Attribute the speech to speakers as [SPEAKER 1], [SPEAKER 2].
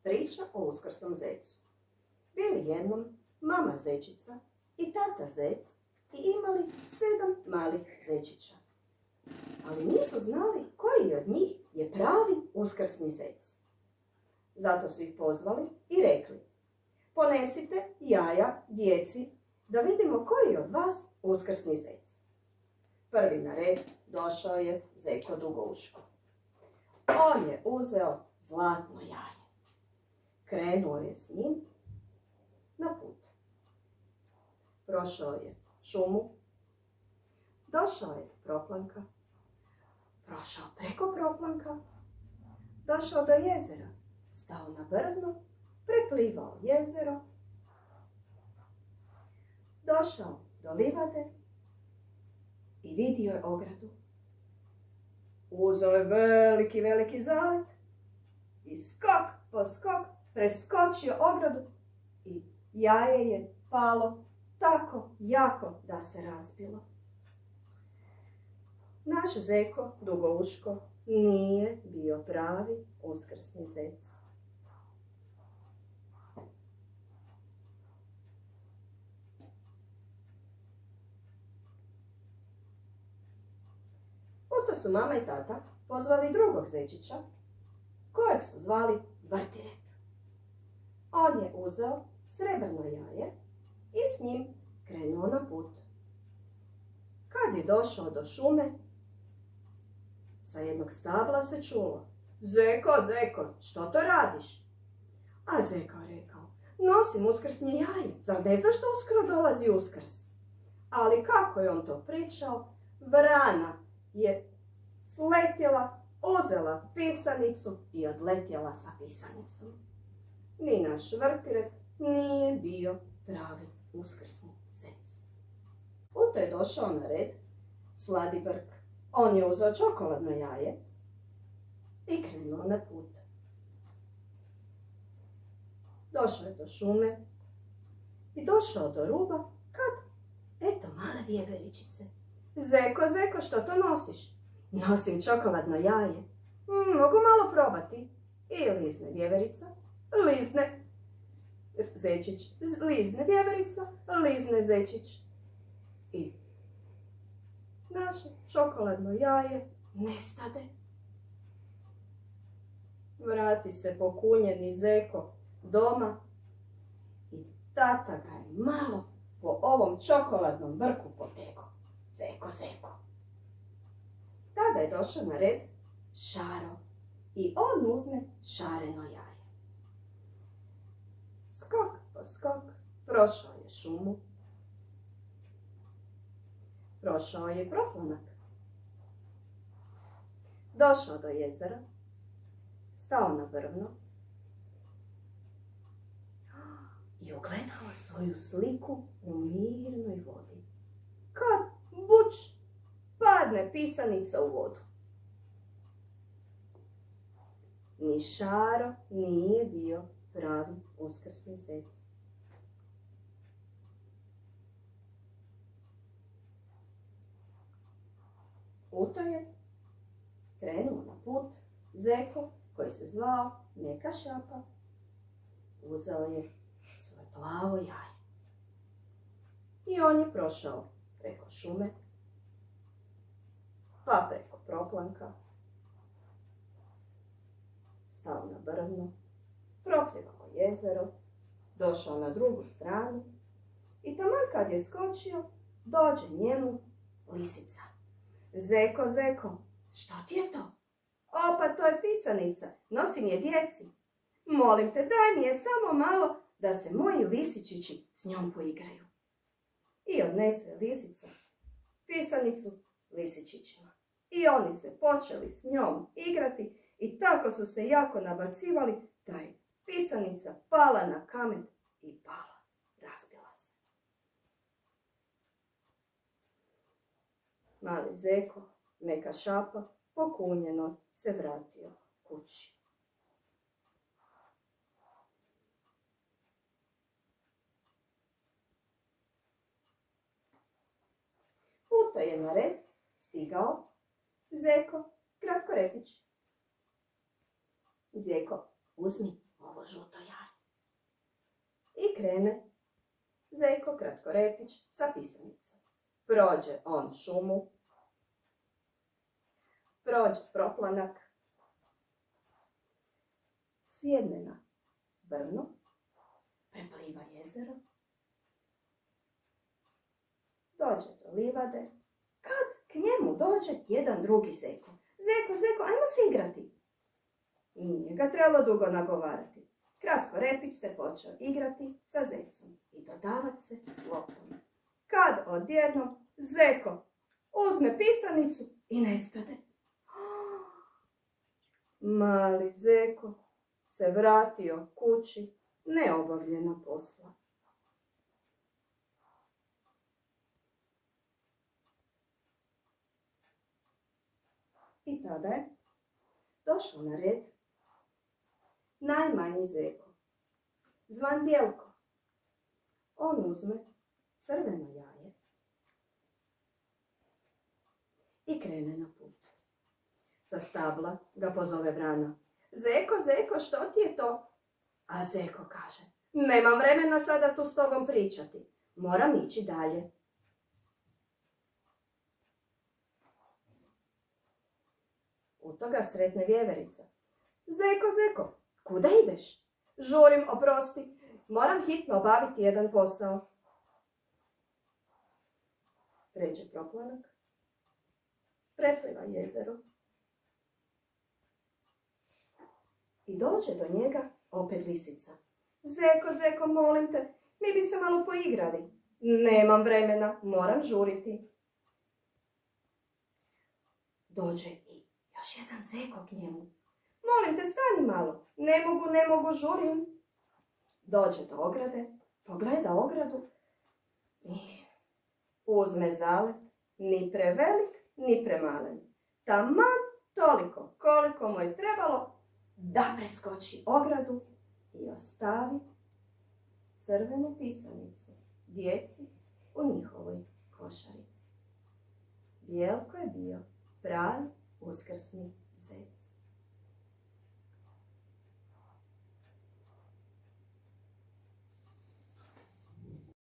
[SPEAKER 1] Priča o uskrsnom zecu. Bili jednom mama zečica i tata zec i imali 7 malih zečića. Ali nisu znali koji od njih je pravi uskrsni zec. Zato su ih pozvali i rekli: ponesite jaja djeci da vidimo koji je od vas uskrsni zec. Prvi na red došao je zeko Dugouško. On je uzeo zlatno jaje. Krenuo je s njim na put. Prošao je šumu. Došao je do proplanka. Prošao preko proplanka. Došao do jezera. Stao na brvno. Preplivao jezero. Došao do livade i vidio je ogradu. Uzeo je veliki zalet i skok po skok preskočio ogradu i jaje je palo tako jako da se razbilo. Naš zeko Dugouško nije bio pravi uskrsni zec. Uto su mama i tata pozvali drugog zečića, kojeg su zvali Vrtirep. On je uzeo srebrno jaje i s njim krenuo na put. Kad je došao do šume, sa jednog stabla se čulo: zeko, zeko, što to radiš? A zeko je rekao: nosim uskrsnje jaje, zar ne znaš što uskoro dolazi Uskrs? Ali kako je on to pričao, vrana je sletjela, uzela pisanicu i odletjela sa pisanicom. Ni naš Vrtirep nije bio pravi uskrsni zec. Uto je došao na red Sladibrk. On je uzeo čokoladno jaje i krenuo na put. Došao je do šume i došao do ruba kad, eto, male vjeveričice. Zeko, zeko, što to nosiš? Nosim čokoladno jaje. Mogu malo probati? I lizne vjeverica, lizne zečić, lizne vjeverica, lizne zečić. I naše čokoladno jaje nestade. Vrati se pokunjeni zeko doma i tata ga je malo po ovom čokoladnom brku potego. Zeko, zeko. Tada je došao na red Šaro i on uzme šareno jaje. Skok po skok prošao je šumu. Prošao je proplanak. Došao do jezera. Stao na brvno. I ugledao svoju sliku u mirnoj vodi. Kad buč padne pisanica u vodu. Ni Šaro nije bio pravi uskrsni zec. Uto je krenuo na put zeko koji se zvao Meka Šapa. Uzeo je svoje plavo jaje. I on je prošao preko šume, pa preko proplanka, stao na brvno, propljevao jezero, došao na drugu stranu i taman kad je skočio, dođe njemu lisica. Zeko, zeko, što ti je to? O, pa to je pisanica, nosim je djeci. Molim te, daj mi je samo malo da se moji lisičići s njom poigraju. I odnese lisica pisanicu lisičićima. I oni se počeli s njom igrati i tako su se jako nabacivali da je pisanica pala na kamen i pala, razbila se. Mali zeko, Meka Šapa, pokunjeno se vratio kući. Uto je na red stigao zeko Kratkorepić. Zeko, uzmi ovo njegovo žuto jaje. I krene Zeko Kratkorepić sa pisanicom. Prođe on šumu, prođe proplanak, sjedne na brno, prepliva jezero, dođe do livade, kad k njemu dođe jedan drugi Zeko. Zeko, ajmo se igrati. Nije ga trebalo dugo nagovarati. Kratkorepić se počeo igrati sa Zecom i dodavat se s loptom. Kad odjednom Zeko uzme pisanicu i nestade. Mali Zeko se vratio kući neobavljena posla. I tada je došao na red najmanji Zeko, zvan Bjelko. On uzme crveno jaje i krene na put. Sa stabla ga pozove vrana. Zeko, što ti je to? A Zeko kaže, nemam vremena sada tu s tobom pričati. Moram ići dalje. U to ga sretne vjeverica. Zeko, kuda ideš? Žurim, oprosti, moram hitno obaviti jedan posao. Pređe proplanak, prepliva jezero i dođe do njega opet lisica. Zeko, molim te, mi bi se malo poigrali. Nemam vremena, moram žuriti. Dođe i još jedan Zeko k njemu. Molim te, stani malo. Ne mogu, žurim. Dođe do ograde, pogleda ogradu i uzme zalet, ni prevelik, ni premalen. Taman toliko koliko mu je trebalo da preskoči ogradu i ostavi crvenu pisanicu djeci u njihovoj košarici. Bjelko je bio pravi uskrsni zec.